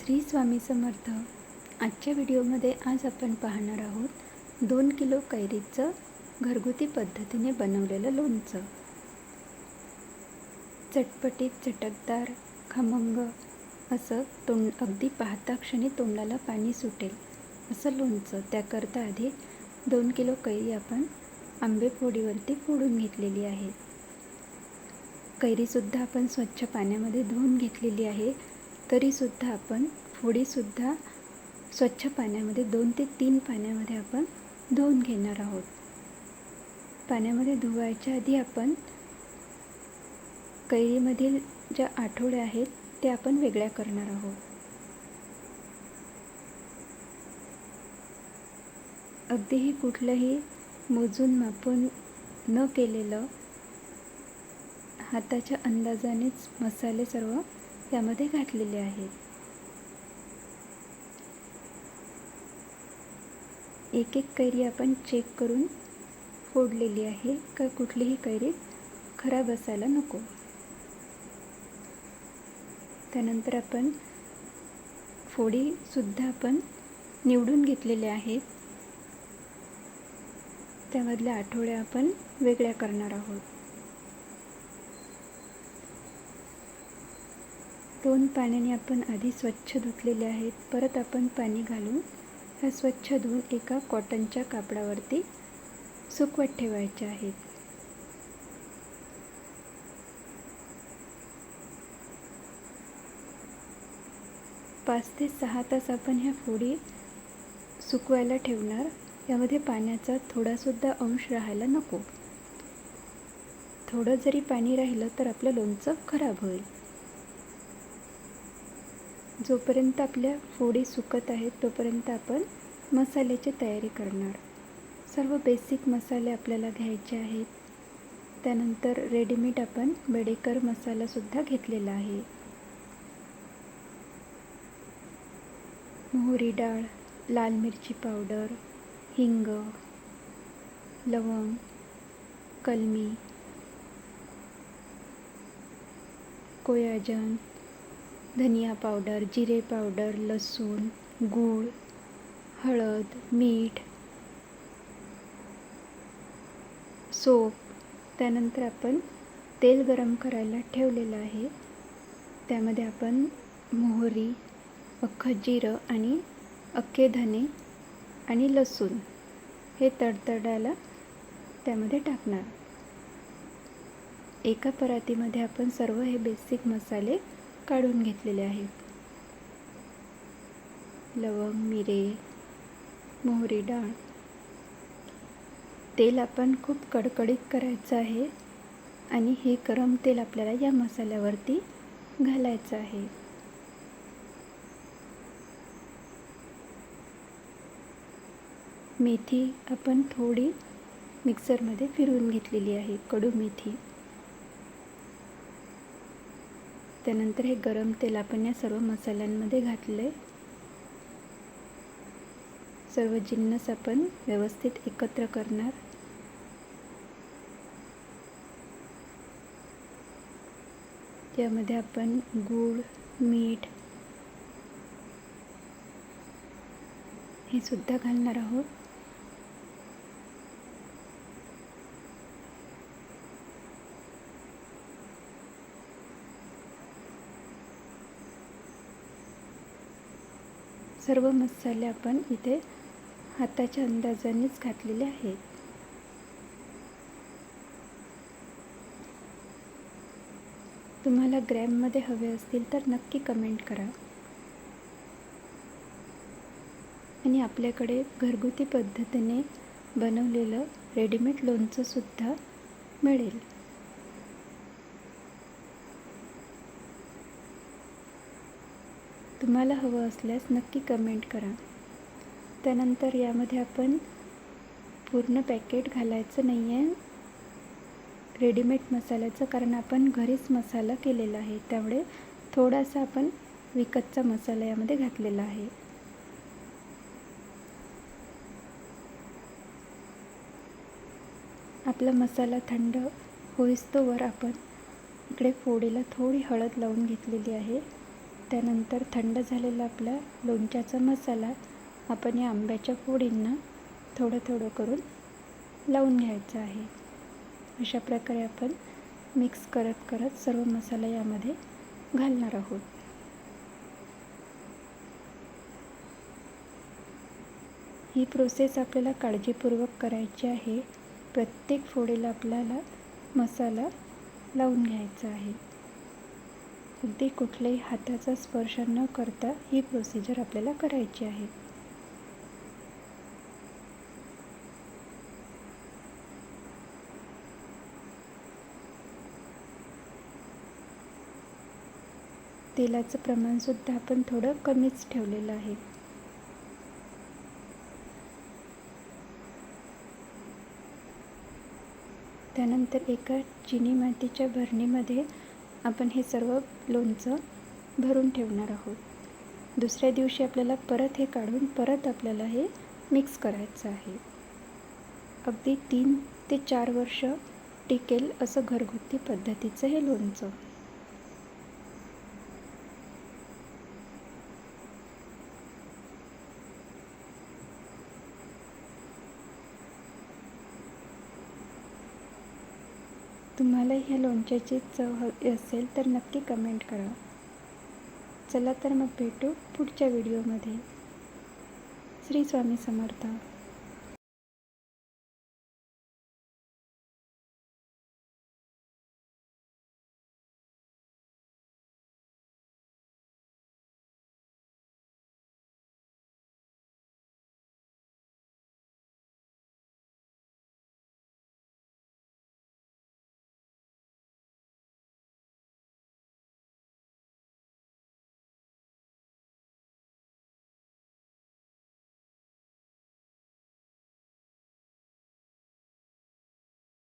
श्री स्वामी समर्थ। आजच्या व्हिडिओमध्ये आज आपण पाहणार आहोत 2 किलो कैरीचं घरगुती पद्धतीने बनवलेलं लोणचं। चटपटीत, चटकदार, खमंग असं अगदी पाहता क्षणी तोंडाला पाणी सुटेल असं लोणचं। त्याकरता आधी 2 किलो कैरी आपण आंबेफोडीवरती फोडून घेतलेली आहे। कैरीसुद्धा आपण स्वच्छ पाण्यामध्ये धुवून घेतलेली आहे, तरीसुद्धा आपण फोडीसुद्धा स्वच्छ पाण्यामध्ये 2 ते 3 पाण्यामध्ये आपण धुवून घेणार आहोत। पाण्यामध्ये धुवायच्या आधी आपण कैरीमधील ज्या आठवड्या आहेत त्या आपण वेगळ्या करणार आहोत। अगदीही कुठलंही मोजून मापून न केलेलं, हाताच्या अंदाजानेच मसाले सर्व यामध्ये घातलेले आहेत। एक एक कैरी आपण चेक करून फोडलेली आहे का कुठलीही कैरी खराब असायला नको। त्यानंतर आपण फोडीसुद्धा आपण निवडून घेतलेल्या आहेत, त्यामधल्या आठवड्या आपण वेगळ्या करणार आहोत। 2 पाण्याने आपण आधी स्वच्छ धुतलेले आहेत। परत आपण पाणी घालून ह्या स्वच्छ धुवून एका कॉटनच्या कापडावरती सुकवत ठेवायचे आहेत। पाच ते 6 तास आपण ह्या फोडी सुकवायला ठेवणार। यामध्ये पाण्याचा थोडासुद्धा अंश राहायला नको। थोडं जरी पाणी राहिलं तर आपलं लोणचं खराब होईल। जोपर्यंत आपल्या फोडी सुकत आहेत तोपर्यंत आपण मसाल्याची तयारी करणार। सर्व बेसिक मसाले आपल्याला घ्यायचे आहेत। त्यानंतर रेडीमेड आपण बेडेकर मसालासुद्धा घेतलेला आहे। मोहरी डाळ, लाल मिरची पावडर, हिंग, लवंग, कलमी, कोयाजन, धनिया पावडर, जिरे पावडर, लसूण, गूळ, हळद, मीठ, सोप। त्यानंतर आपण तेल गरम करायला ठेवलेलं आहे। त्यामध्ये आपण मोहरी, अख्खं जिरं आणि अख्खे धने आणि लसूण हे तडतडायला त्यामध्ये टाकणार। एका परातीमध्ये आपण सर्व हे बेसिक मसाले काढून घेतलेले आहेत। लवंग, मिरे, मोहरी डाळ। तेल आपण खूप कडकडीत करायचं आहे आणि हे गरम तेल आपल्याला या मसाल्यावरती घालायचं आहे। मेथी आपण थोडी मिक्सरमध्ये फिरवून घेतलेली आहे, कडू मेथी। त्यानंतर हे गरम तेल आपण या सर्व मसाल्यांमध्ये घातले। सर्व जिन्नस आपण व्यवस्थित एकत्र करणार। त्यामध्ये आपण गूळ, मीठ हे सुद्धा घालणार आहोत। सर्व मसाले आपण इथे हाताच्या अंदाजानेच घातलेले आहेत। तुम्हाला ग्रॅममध्ये हवे असतील तर नक्की कमेंट करा। आणि आपल्याकडे घरगुती पद्धतीने बनवलेलं रेडीमेड लोणचं सुद्धा मिळेल। तुम्हाला हवं असल्यास नक्की कमेंट करा। त्यानंतर यामध्ये आपण पूर्ण पॅकेट घालायचं नाही आहे रेडीमेड मसाल्याचं, कारण आपण घरीच मसाला केलेला आहे। त्यामुळे थोडासा आपण विकतचा मसाला यामध्ये घातलेला आहे। आपला मसाला थंड होईस्तोवर आपण इकडे फोडीला थोडी हळद लावून घेतलेली आहे। त्यानंतर थंड झालेला आपला लोणच्याचा मसाला आपण या आंब्याच्या फोडींना थोडं थोडं करून लावून घ्यायचा आहे. अशा प्रकारे आपण मिक्स करत करत सर्व मसाला यामध्ये घालणार आहोत. ही प्रोसेस आपल्याला काळजीपूर्वक करायची आहे. प्रत्येक फोडीला आपल्याला मसाला लावून घ्यायचा आहे. अगदी कुठल्याही हाताचा स्पर्श न करता ही प्रोसिजर आपल्याला करायची आहे. तेलाचं प्रमाणसुद्धा आपण थोडं कमीच ठेवलेलं आहे. त्यानंतर एका चिनी मातीच्या भरणीमध्ये आपण हे सर्व लोणचं भरून ठेवणार आहोत. दुसऱ्या दिवशी आपल्याला परत हे काढून परत आपल्याला हे मिक्स करायचं आहे. अगदी 3 ते 4 वर्ष टिकेल असं घरगुती पद्धतीचं हे लोणचं. तुम्हाला ह्या लोणच्याची चव हवी असेल तर नक्की कमेंट करा. चला तर मग भेटू पुढच्या व्हिडिओमध्ये. श्री स्वामी समर्थ.